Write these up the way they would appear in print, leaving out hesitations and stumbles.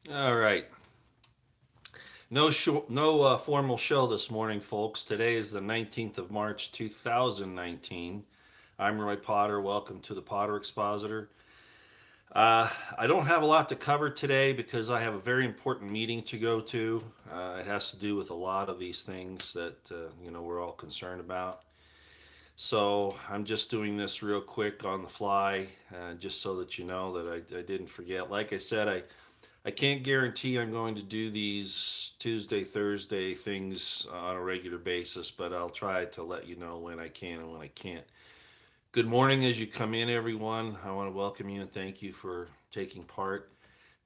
All right. No formal show this morning, folks. Today is the 19th of March, 2019. I'm Roy Potter. Welcome to the Potter Expositor. I don't have a lot to cover today because I have a very important meeting to go to. It has to do with a lot of these things that we're all concerned about. So I'm just doing this real quick on the fly, just so that you know that I didn't forget. Like I said, I can't guarantee I'm going to do these Tuesday, Thursday things on a regular basis, but I'll try to let you know when I can and when I can't. Good morning as you come in, everyone. I want to welcome you and thank you for taking part,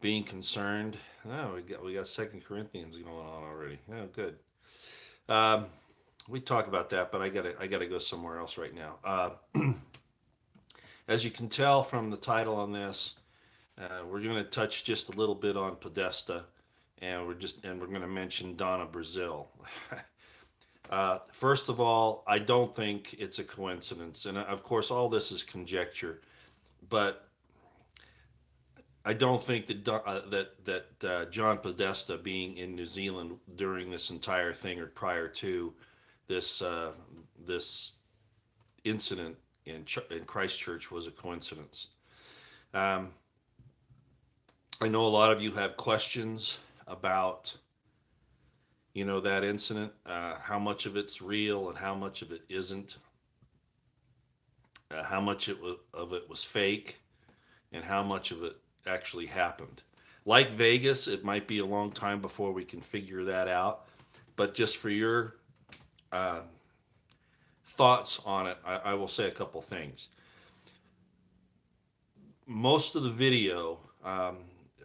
being concerned. Oh, we got Second Corinthians going on already. Oh, good. Um, we talk about that, but I gotta go somewhere else right now. As you can tell from the title on this, we're going to touch just a little bit on Podesta, and we're going to mention Donna, Brazil. First of all, I don't think it's a coincidence, and of course, all this is conjecture. But I don't think that John Podesta being in New Zealand during this entire thing or prior to this this incident in Christchurch was a coincidence. Um, I know a lot of you have questions about that incident, how much of it's real and how much of it isn't, how much of it was fake, and how much of it actually happened. Like Vegas, it might be a long time before we can figure that out. But just for your uh, thoughts on it, I will say a couple things. Most of the video,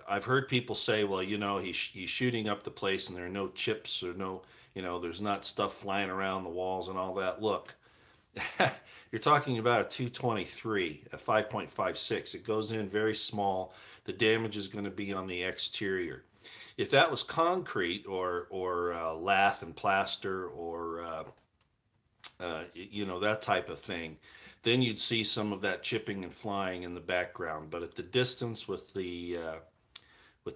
I've heard people say, well, he's shooting up the place and there are no chips or no, there's not stuff flying around the walls and all that. Look, you're talking about a 223, a 5.56. It goes in very small. The damage is going to be on the exterior. If that was concrete or lath and plaster or that type of thing, then you'd see some of that chipping and flying in the background. But at the distance with the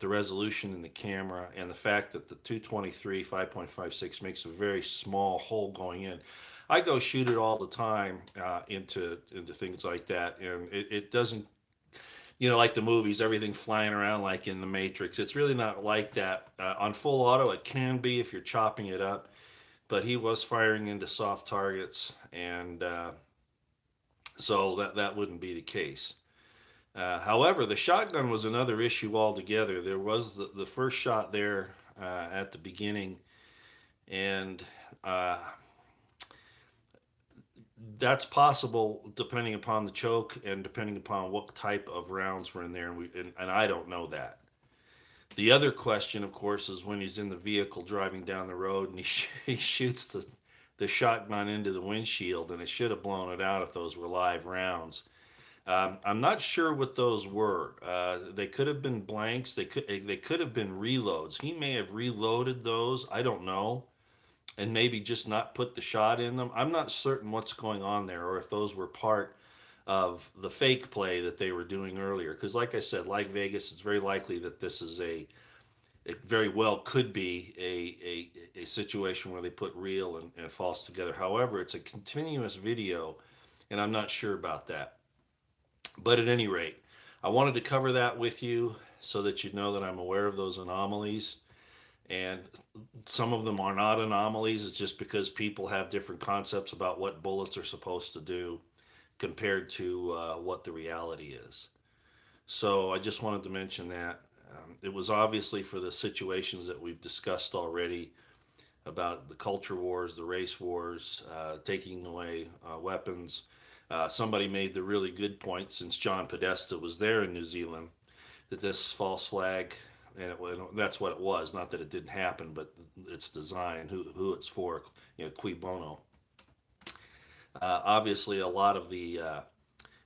resolution in the camera and the fact that the 223 5.56 makes a very small hole going in. I go shoot it all the time into things like that, and it doesn't, like the movies, everything flying around like in the Matrix. It's really not like that. On full auto, it can be if you're chopping it up, but he was firing into soft targets, and so that wouldn't be the case. However, the shotgun was another issue altogether. There was the first shot there at the beginning, and uh, that's possible depending upon the choke and depending upon what type of rounds were in there, and I don't know that. The other question, of course, is when he's in the vehicle driving down the road and he shoots the shotgun into the windshield, and it should have blown it out if those were live rounds. I'm not sure what those were. They could have been blanks. They could have been reloads. He may have reloaded those. I don't know, and maybe just not put the shot in them. I'm not certain what's going on there, or if those were part of the fake play that they were doing earlier. Because, like I said, like Vegas, it's very likely that this is it very well could be a situation where they put real and false together. However, it's a continuous video, and I'm not sure about that. But at any rate, I wanted to cover that with you so that you know that I'm aware of those anomalies. And some of them are not anomalies. It's just because people have different concepts about what bullets are supposed to do compared to what the reality is. So I just wanted to mention that. It was obviously for the situations that we've discussed already about the culture wars, the race wars, taking away weapons. Somebody made the really good point, since John Podesta was there in New Zealand, that this false flag, and that's what it was. Not that it didn't happen, but its design, who it's for, cui bono. Obviously, a lot of the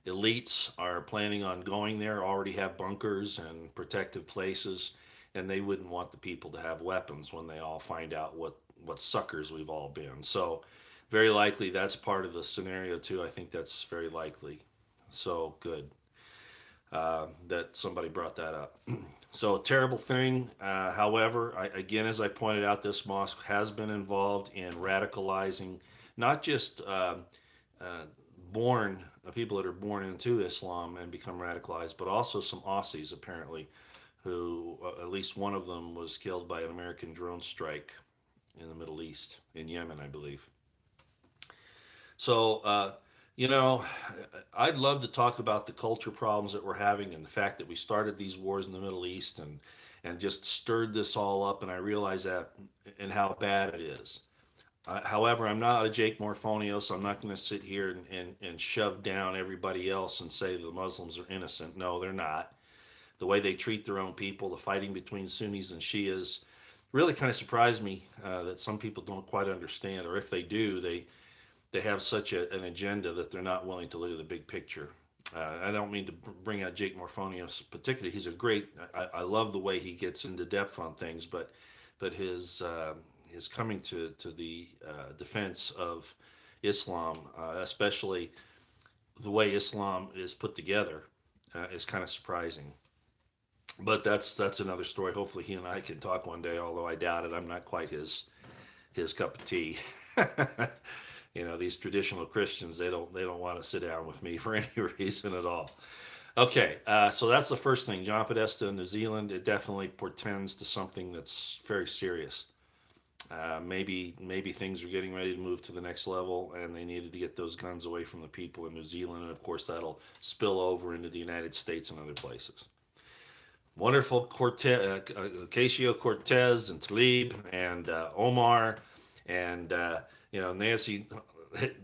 elites are planning on going there, already have bunkers and protective places, and they wouldn't want the people to have weapons when they all find out what suckers we've all been. So, very likely that's part of the scenario too. I think that's very likely. So good that somebody brought that up. So terrible thing. However, again, as I pointed out, this mosque has been involved in radicalizing not just uh, born people that are born into Islam and become radicalized, but also some Aussies apparently, who at least one of them was killed by an American drone strike in the Middle East, in Yemen, I believe. So, you know, I'd love to talk about the culture problems that we're having and the fact that we started these wars in the Middle East and just stirred this all up. And I realize that and how bad it is. However, I'm not a Jake Morfonio, so I'm not going to sit here and shove down everybody else and say the Muslims are innocent. No, they're not. The way they treat their own people, the fighting between Sunnis and Shias, really kind of surprised me that some people don't quite understand, or if they do, they have such an agenda that they're not willing to look at the big picture. I don't mean to bring out Jake Morphonius particularly. He's a great. I love the way he gets into depth on things, but his coming to the defense of Islam, especially the way Islam is put together, is kind of surprising. But that's another story. Hopefully, he and I can talk one day. Although I doubt it. I'm not quite his cup of tea. You know, these traditional Christians, they don't want to sit down with me for any reason at all. Okay, so that's the first thing. John Podesta in New Zealand, it definitely portends to something that's very serious. Maybe things are getting ready to move to the next level, and they needed to get those guns away from the people in New Zealand, and of course that'll spill over into the United States and other places. Wonderful Ocasio Cortez and Tlaib and Omar and Nancy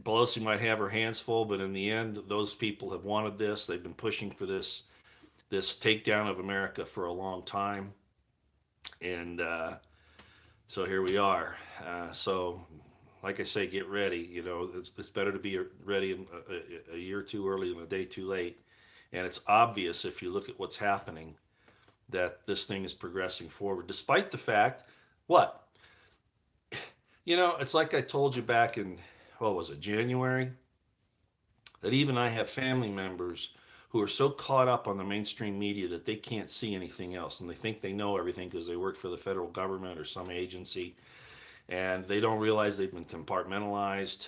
Pelosi might have her hands full, but in the end, those people have wanted this. They've been pushing for this takedown of America for a long time, and so here we are. So, like I say, get ready. You know, it's better to be ready a year too early than a day too late. And it's obvious if you look at what's happening that this thing is progressing forward, despite the fact, what? It's like I told you back in, what was it, January, that even I have family members who are so caught up on the mainstream media that they can't see anything else. And they think they know everything because they work for the federal government or some agency. And they don't realize they've been compartmentalized.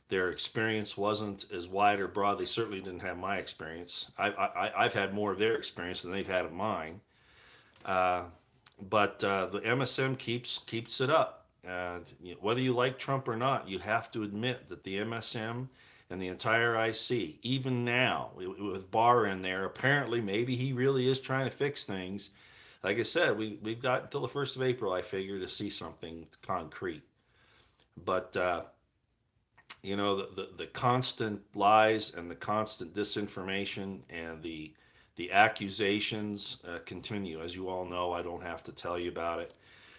Their experience wasn't as wide or broad. They certainly didn't have my experience. I've had more of their experience than they've had of mine. Uh, but the MSM keeps it up. Whether you like Trump or not, you have to admit that the MSM and the entire IC, even now with Barr in there, apparently maybe he really is trying to fix things. Like I said, we've got until the 1st of April, I figure, to see something concrete. But the constant lies and the constant disinformation and the accusations continue. As you all know, I don't have to tell you about it,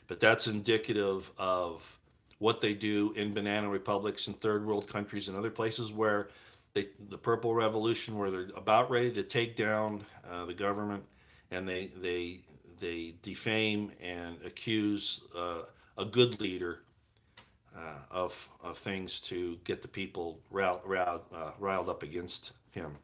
but that's indicative of what they do in banana republics and third world countries and other places where the Purple Revolution, where they're about ready to take down the government, and they defame and accuse a good leader of things to get the people riled up against him.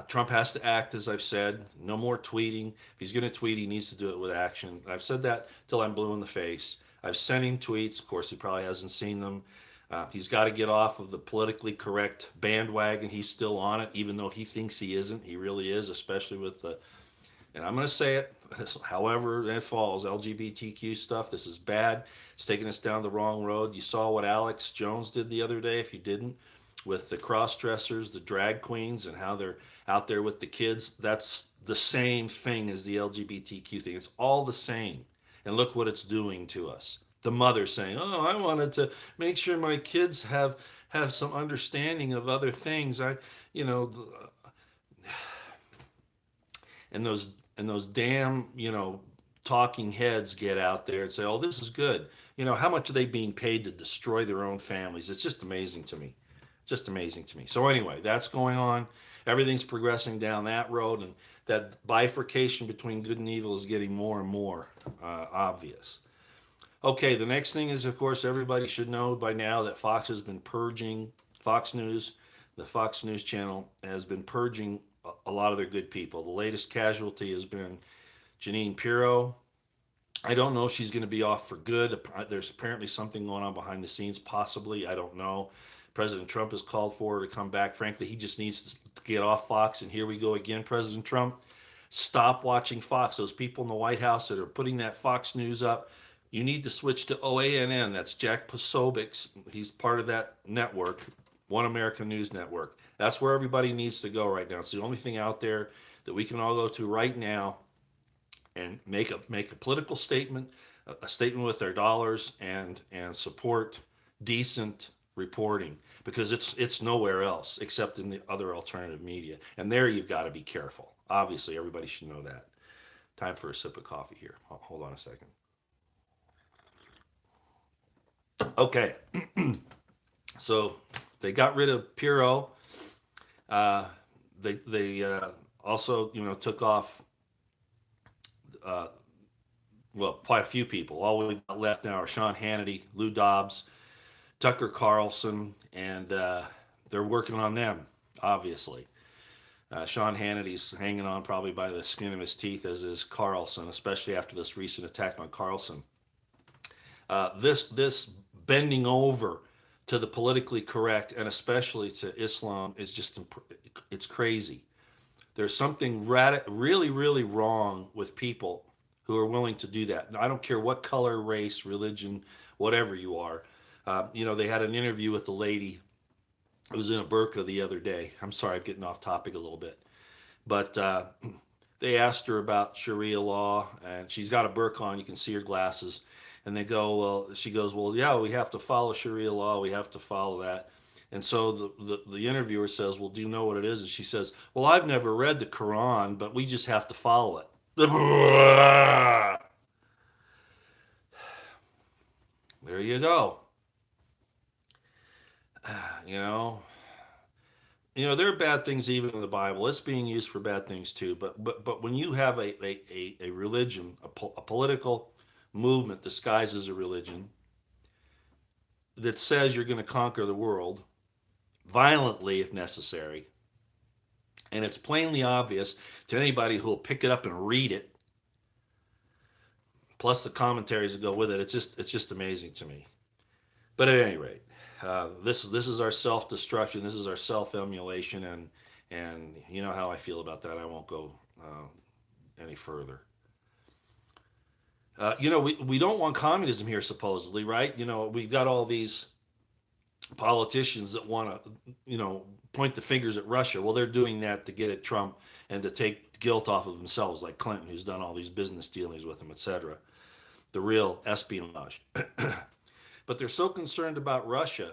Trump has to act, as I've said. No more tweeting. If he's going to tweet, he needs to do it with action. I've said that till I'm blue in the face. I've sent him tweets. Of course, he probably hasn't seen them. He's got to get off of the politically correct bandwagon. He's still on it, even though he thinks he isn't. He really is, especially with the, and I'm going to say it, however it falls, LGBTQ stuff. This is bad. It's taking us down the wrong road. You saw what Alex Jones did the other day, if you didn't, with the cross-dressers, the drag queens, and how they're out there with the kids. That's the same thing as the LGBTQ thing. It's all the same. And look what it's doing to us. The mother saying, "Oh, I wanted to make sure my kids have some understanding of other things." You know, and those damn talking heads get out there and say, "Oh, this is good." How much are they being paid to destroy their own families? It's just amazing to me. Just amazing to me. So anyway, that's going on. Everything's progressing down that road, and that bifurcation between good and evil is getting more and more obvious. Okay, the next thing is, of course, everybody should know by now that Fox has been purging, Fox News, the Fox News channel has been purging a lot of their good people. The latest casualty has been Janine Pirro. I don't know if she's going to be off for good. There's apparently something going on behind the scenes, possibly. I don't know. President Trump has called for her to come back. Frankly, he just needs to get off Fox. And here we go again, President Trump. Stop watching Fox. Those people in the White House that are putting that Fox News up, you need to switch to OANN. That's Jack Posobiec. He's part of that network, One American News Network. That's where everybody needs to go right now. It's the only thing out there that we can all go to right now and make a political statement, a statement with their dollars, and support decent reporting, because it's nowhere else except in the other alternative media. And there you've got to be careful. Obviously, everybody should know that. Time for a sip of coffee here. Hold on a second. Okay, so they got rid of Pirro. They also took off well, quite a few people. All we've got left now are Sean Hannity, Lou Dobbs, Tucker Carlson, and they're working on them, obviously. Sean Hannity's hanging on probably by the skin of his teeth, as is Carlson, especially after this recent attack on Carlson. This bending over to the politically correct, and especially to Islam, is just, it's crazy. There's something really, really wrong with people who are willing to do that. And I don't care what color, race, religion, whatever you are. They had an interview with a lady who was in a burqa the other day. I'm sorry, I'm getting off topic a little bit. But they asked her about Sharia law, and she's got a burqa on. You can see her glasses. And they go, well, she goes, well, yeah, we have to follow Sharia law. We have to follow that. And so the interviewer says, well, do you know what it is? And she says, well, I've never read the Quran, but we just have to follow it. There you go. There are bad things even in the Bible. It's being used for bad things too. But when you have a religion, a political movement disguised as a religion that says you're going to conquer the world violently if necessary, and it's plainly obvious to anybody who will pick it up and read it, plus the commentaries that go with it, it's just amazing to me. But at any rate, this is our self-destruction. This is our self-emulation, and you know how I feel about that. I won't go any further. We don't want communism here, supposedly, right? We've got all these politicians that want to, point the fingers at Russia. Well, they're doing that to get at Trump and to take guilt off of themselves, like Clinton, who's done all these business dealings with him, etc. The real espionage. But they're so concerned about Russia,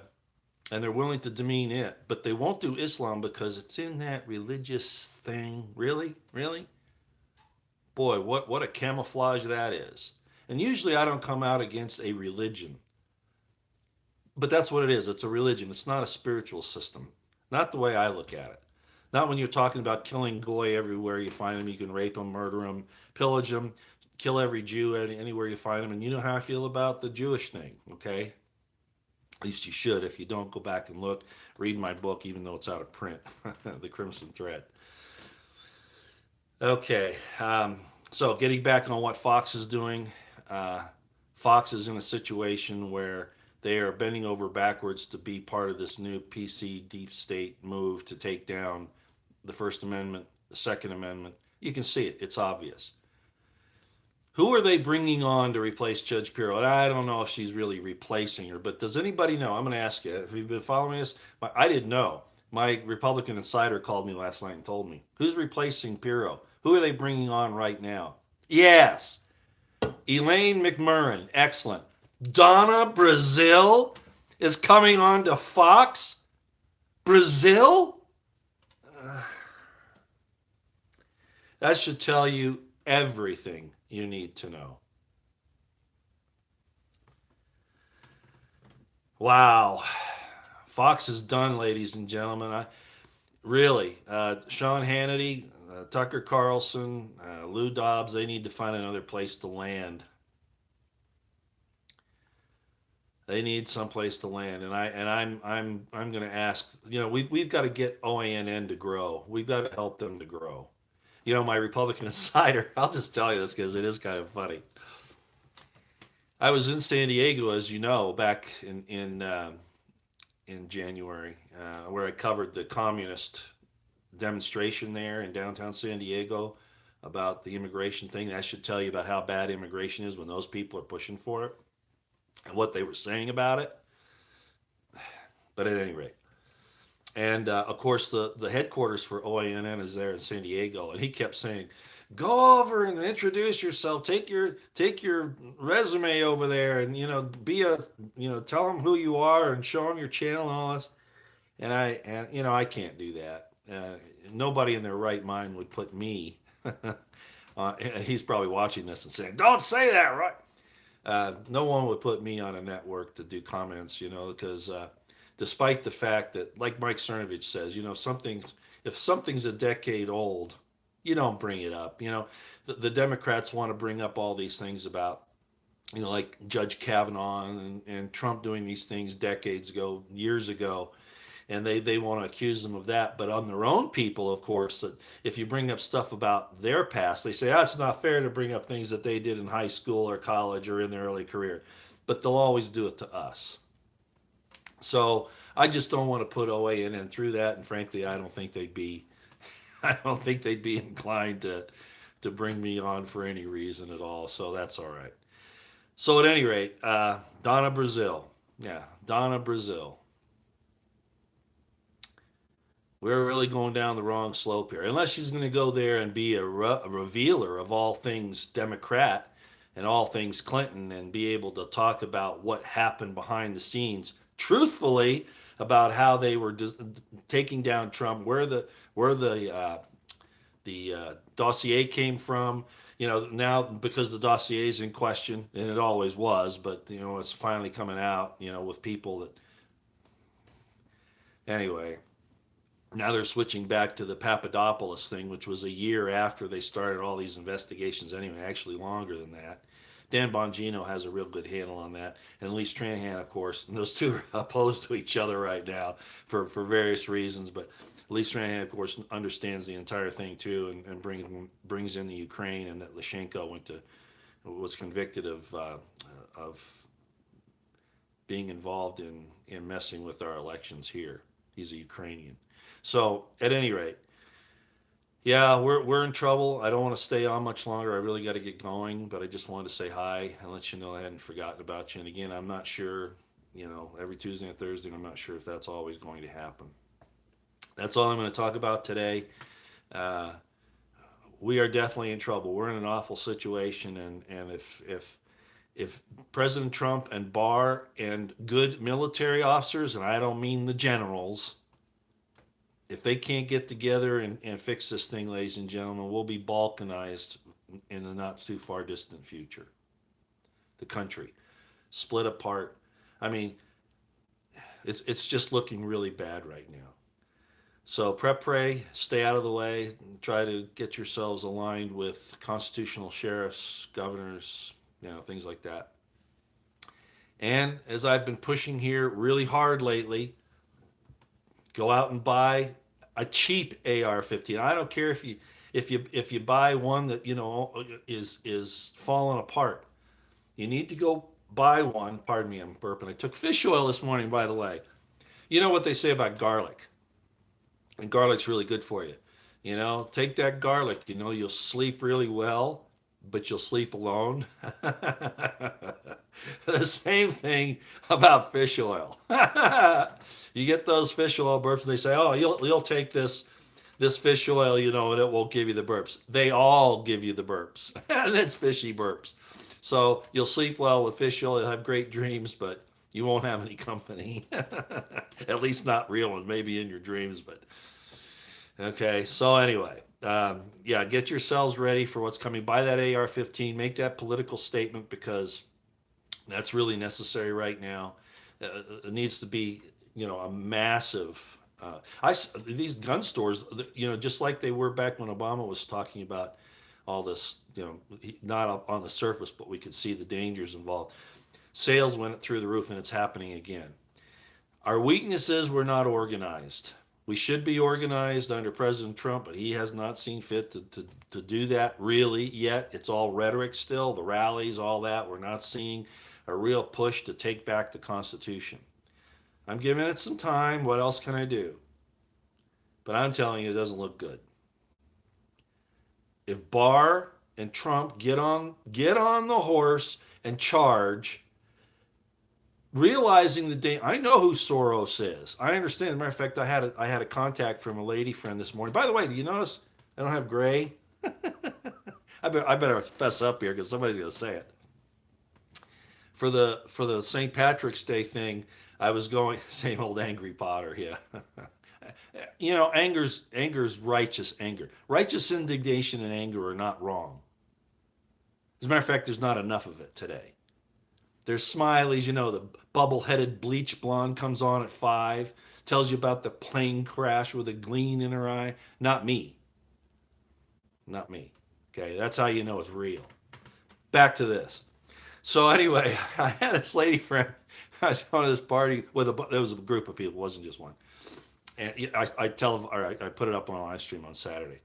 and they're willing to demean it, but they won't do Islam because it's in that religious thing. Really? Really? Boy, what a camouflage that is. And usually I don't come out against a religion. But that's what it is. It's a religion. It's not a spiritual system. Not the way I look at it. Not when you're talking about killing goy everywhere you find them. You can rape them, murder them, pillage them, kill every Jew anywhere you find them. And you know how I feel about the Jewish thing, okay? At least you should. If you don't, go back and look. Read my book, even though it's out of print, The Crimson Thread. Okay. So getting back on what Fox is doing, Fox is in a situation where they are bending over backwards to be part of this new PC deep state move to take down the First Amendment, the Second Amendment. You can see it. It's obvious. Who are they bringing on to replace Judge Pirro? And I don't know if she's really replacing her, but does anybody know? I'm going to ask you. If you've been following this, I didn't know. My Republican insider called me last night and told me. Who's replacing Pirro? Who are they bringing on right now? Yes. Elaine McMurrin. Excellent. Donna Brazille is coming on to Fox. Brazille? That should tell you everything you need to know. Wow. Fox is done, ladies and gentlemen. Sean Hannity, Tucker Carlson, Lou Dobbs, they need to find another place to land. They need someplace to land, and I'm going to ask. You know, we've got to get OANN to grow. We've got to help them to grow. You know, my Republican insider. I'll just tell you this because it is kind of funny. I was in San Diego, as you know, back in January, where I covered the communist demonstration there in downtown San Diego about the immigration thing. That should tell you about how bad immigration is when those people are pushing for it and what they were saying about it. But at any rate, and of course the headquarters for OANN is there in San Diego, and he kept saying, "Go over and introduce yourself. Take your resume over there, and be a tell them who you are and show them your channel and all this." And I can't do that. Nobody in their right mind would put me. And he's probably watching this and saying, "Don't say that, right?" No one would put me on a network to do comments, because despite the fact that, like Mike Cernovich says, if something's a decade old, you don't bring it up. The Democrats want to bring up all these things about, like Judge Kavanaugh and Trump doing these things decades ago, years ago, and they want to accuse them of that. But on their own people, of course, that if you bring up stuff about their past, they say, it's not fair to bring up things that they did in high school or college or in their early career. But they'll always do it to us. So I just don't want to put OANN through that, and frankly, I don't think they'd be inclined to bring me on for any reason at all. So that's all right. So at any rate, Donna Brazille, yeah, Donna Brazille. We're really going down the wrong slope here. Unless she's going to go there and be a revealer of all things Democrat and all things Clinton, and be able to talk about what happened behind the scenes, truthfully, about how they were taking down Trump, where the dossier came from. Now because the dossier is in question, and it always was, but it's finally coming out. With people that anyway. Now they're switching back to the Papadopoulos thing, which was a year after they started all these investigations anyway, actually longer than that. Dan Bongino has a real good handle on that. And Lee Stranahan, of course, and those two are opposed to each other right now for various reasons. But Lee Stranahan, of course, understands the entire thing too, and brings in the Ukraine, and that Lyshenko was convicted of being involved in messing with our elections here. He's a Ukrainian. So at any rate, yeah, we're in trouble. I don't want to stay on much longer. I really got to get going, but I just wanted to say hi and let you know I hadn't forgotten about you. And again, I'm not sure, every Tuesday and Thursday, I'm not sure if that's always going to happen. That's all I'm going to talk about today. We are definitely in trouble. We're in an awful situation, and if President Trump and Barr and good military officers, and I don't mean the generals, if they can't get together and fix this thing, ladies and gentlemen, we'll be balkanized in the not too far distant future. The country split apart. I mean, it's just looking really bad right now. So pray, stay out of the way, try to get yourselves aligned with constitutional sheriffs, governors, things like that. And as I've been pushing here really hard lately, go out and buy a cheap AR-15. I don't care if you buy one that is falling apart. You need to go buy one. Pardon me, I'm burping. I took fish oil this morning, by the way. You know what they say about garlic, and garlic's really good for you. Take that garlic. You'll sleep really well, but you'll sleep alone. The same thing about fish oil. You get those fish oil burps, and they say, "Oh, you'll take this fish oil, and it won't give you the burps." They all give you the burps, and it's fishy burps. So you'll sleep well with fish oil. You'll have great dreams, but you won't have any company. At least not real ones. Maybe in your dreams, but okay. So anyway. Yeah, get yourselves ready for what's coming. Buy that AR-15. Make that political statement, because that's really necessary right now. It needs to be, a massive. These gun stores, just like they were back when Obama was talking about all this, not on the surface, but we could see the dangers involved. Sales went through the roof, and it's happening again. Our weakness is we're not organized. We should be organized under President Trump, but he has not seen fit to do that really yet. It's all rhetoric still, the rallies, all that. We're not seeing a real push to take back the Constitution. I'm giving it some time. What else can I do? But I'm telling you, it doesn't look good. If Barr and Trump get on the horse and charge, realizing the day, I know who Soros is. I understand. As a matter of fact, I had a contact from a lady friend this morning. By the way, do you notice I don't have gray? I better fess up here because somebody's gonna say it. For the St. Patrick's Day thing, I was going same old angry Potter, yeah. You know, anger's righteous anger. Righteous indignation and anger are not wrong. As a matter of fact, there's not enough of it today. There's smileys, you know, the bubble-headed bleach blonde comes on at 5, tells you about the plane crash with a gleam in her eye. Not me. Not me. Okay, that's how you know it's real. Back to this. So anyway, I had this lady friend. I was going to this party with there was a group of people. It wasn't just one. And I put it up on a live stream on Saturday.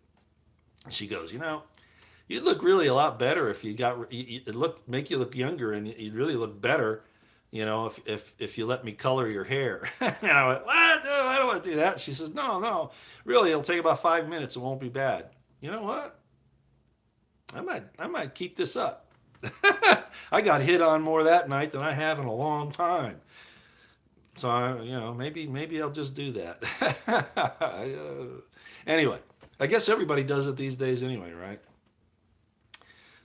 She goes, you know, you'd look really a lot better if you got it make you look younger, and you'd really look better, you know, if you let me color your hair. And I went, what? No, I don't want to do that. She says, no, really, it'll take about 5 minutes. It won't be bad. You know what? I might keep this up. I got hit on more that night than I have in a long time. So you know, maybe I'll just do that. Anyway, I guess everybody does it these days anyway, right?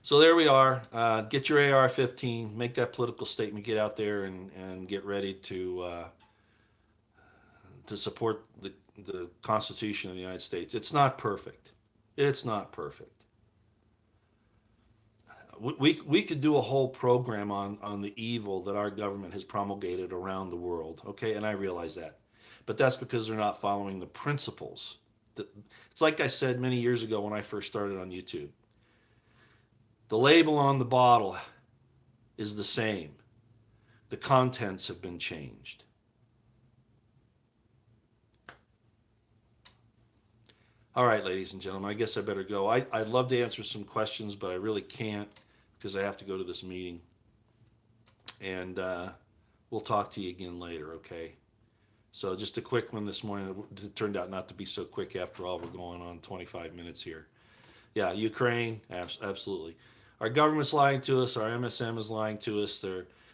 So there we are. Get your AR-15, make that political statement, get out there and get ready to support the Constitution of the United States. It's not perfect. It's not perfect. We could do a whole program on the evil that our government has promulgated around the world, okay? And I realize that. But that's because they're not following the principles. It's like I said many years ago when I first started on YouTube. The label on the bottle is the same. The contents have been changed. All right, ladies and gentlemen, I guess I better go. I'd love to answer some questions, but I really can't because I have to go to this meeting. And we'll talk to you again later, okay? So just a quick one this morning. It turned out not to be so quick after all. We're going on 25 minutes here. Yeah, Ukraine, absolutely. Our government's lying to us. Our MSM is lying to us.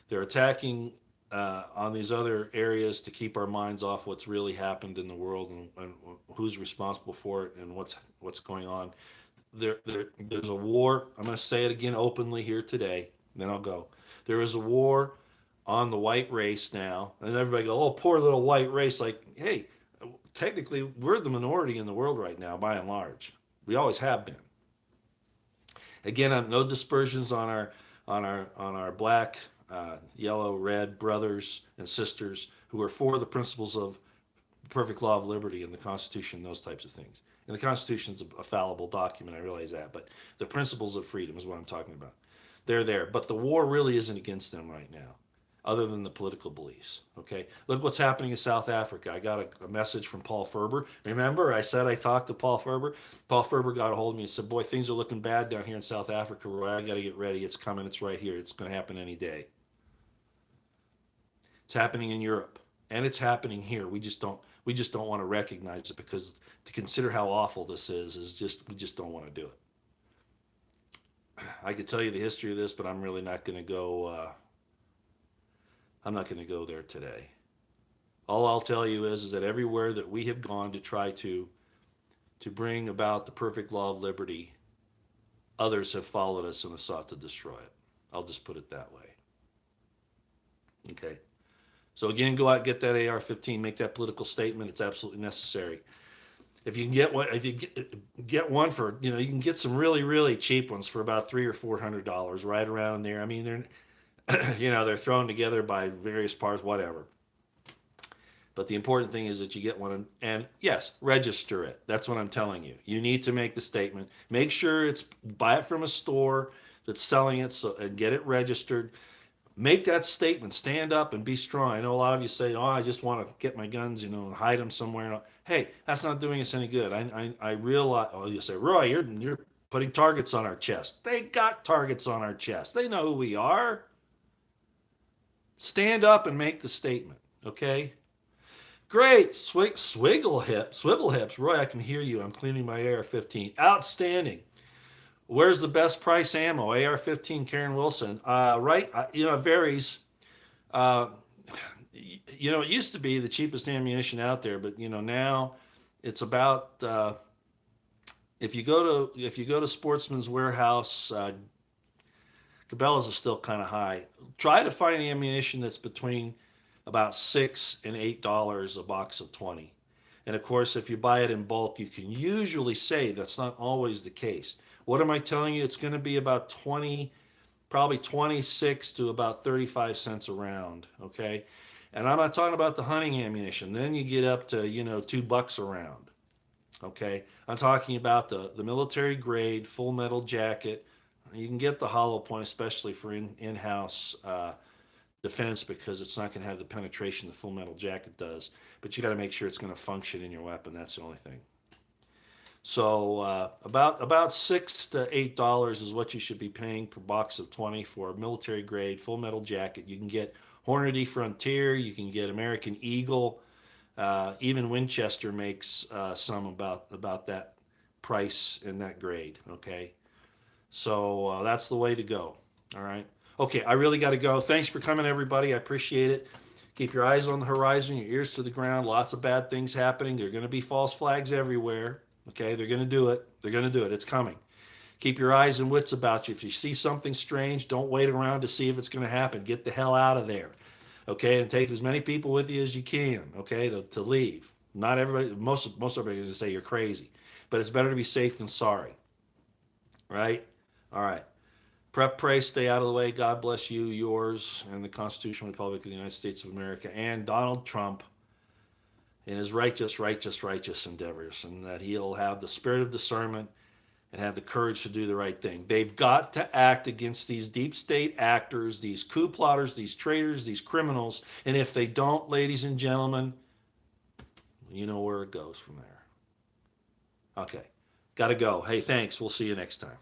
They're attacking on these other areas to keep our minds off what's really happened in the world and who's responsible for it and what's going on. There's a war. I'm going to say it again openly here today, then I'll go. There is a war on the white race now, and everybody go, oh, poor little white race. Like, hey, technically, we're the minority in the world right now, by and large. We always have been. Again, no dispersions on our black, yellow, red brothers and sisters who are for the principles of perfect law of liberty and the Constitution, those types of things. And the Constitution is a fallible document, I realize that, but the principles of freedom is what I'm talking about. They're there, but the war really isn't against them right now, other than the political beliefs, okay? Look what's happening in South Africa. I got a message from Paul Ferber. Remember, I said I talked to Paul Ferber? Paul Ferber got a hold of me and said, boy, things are looking bad down here in South Africa, Roy. I got to get ready. It's coming. It's right here. It's going to happen any day. It's happening in Europe, and it's happening here. We just don't want to recognize it because to consider how awful this is just, we just don't want to do it. I could tell you the history of this, but I'm really not going to go, I'm not going to go there today. All I'll tell you is that everywhere that we have gone to try to bring about the perfect law of liberty, others have followed us and have sought to destroy it. I'll just put it that way. Okay. So again, go out and get that AR-15, make that political statement. It's absolutely necessary. If you can get one, get one for, you can get some really, really cheap ones for about $300 or $400, right around there. I mean, they're thrown together by various parts, whatever. But the important thing is that you get one, and yes, register it. That's what I'm telling you. You need to make the statement. Make sure buy it from a store that's selling it, and get it registered. Make that statement. Stand up and be strong. I know a lot of you say, "Oh, I just want to get my guns, hide them somewhere." Hey, that's not doing us any good. I realize. Oh, you say, Roy, you're putting targets on our chest. They got targets on our chest. They know who we are. Stand up and make the statement. Okay. Great. Swivel hips. Roy, I can hear you. I'm cleaning my AR-15. Outstanding. Where's the best price ammo? AR-15, Karen Wilson. Right. It varies. Uh, it used to be the cheapest ammunition out there, but now it's about if you go to Sportsman's Warehouse, Cabela's is still kind of high. Try to find ammunition that's between about $6 and $8 a box of 20. And of course, if you buy it in bulk, you can usually save. That's not always the case. What am I telling you? It's going to be about 20, probably 26 to about 35 cents a round. Okay. And I'm not talking about the hunting ammunition. Then you get up to, $2 a round. Okay. I'm talking about the military grade full metal jacket. You can get the hollow point, especially for in-house defense, because it's not going to have the penetration the full metal jacket does. But you got to make sure it's going to function in your weapon. That's the only thing. So about $6 to $8 is what you should be paying per box of 20 for a military grade full metal jacket. You can get Hornady Frontier, you can get American Eagle, even Winchester makes some about that price and that grade. Okay, so that's the way to go. All right. Okay, I really got to go. Thanks for coming, everybody. I appreciate it. Keep your eyes on the horizon, your ears to the ground. Lots of bad things happening. There are going to be false flags everywhere. Okay, they're going to do it. They're going to do it. It's coming. Keep your eyes and wits about you. If you see something strange, don't wait around to see if it's going to happen. Get the hell out of there. Okay, and take as many people with you as you can. Okay, to leave. Not everybody. Most everybody is going to say you're crazy, but it's better to be safe than sorry. Right? All right. Prep, pray, stay out of the way. God bless you, yours, and the Constitutional Republic of the United States of America, and Donald Trump in his righteous endeavors, and that he'll have the spirit of discernment and have the courage to do the right thing. They've got to act against these deep state actors, these coup plotters, these traitors, these criminals, and if they don't, ladies and gentlemen, you know where it goes from there. Okay, got to go. Hey, thanks. We'll see you next time.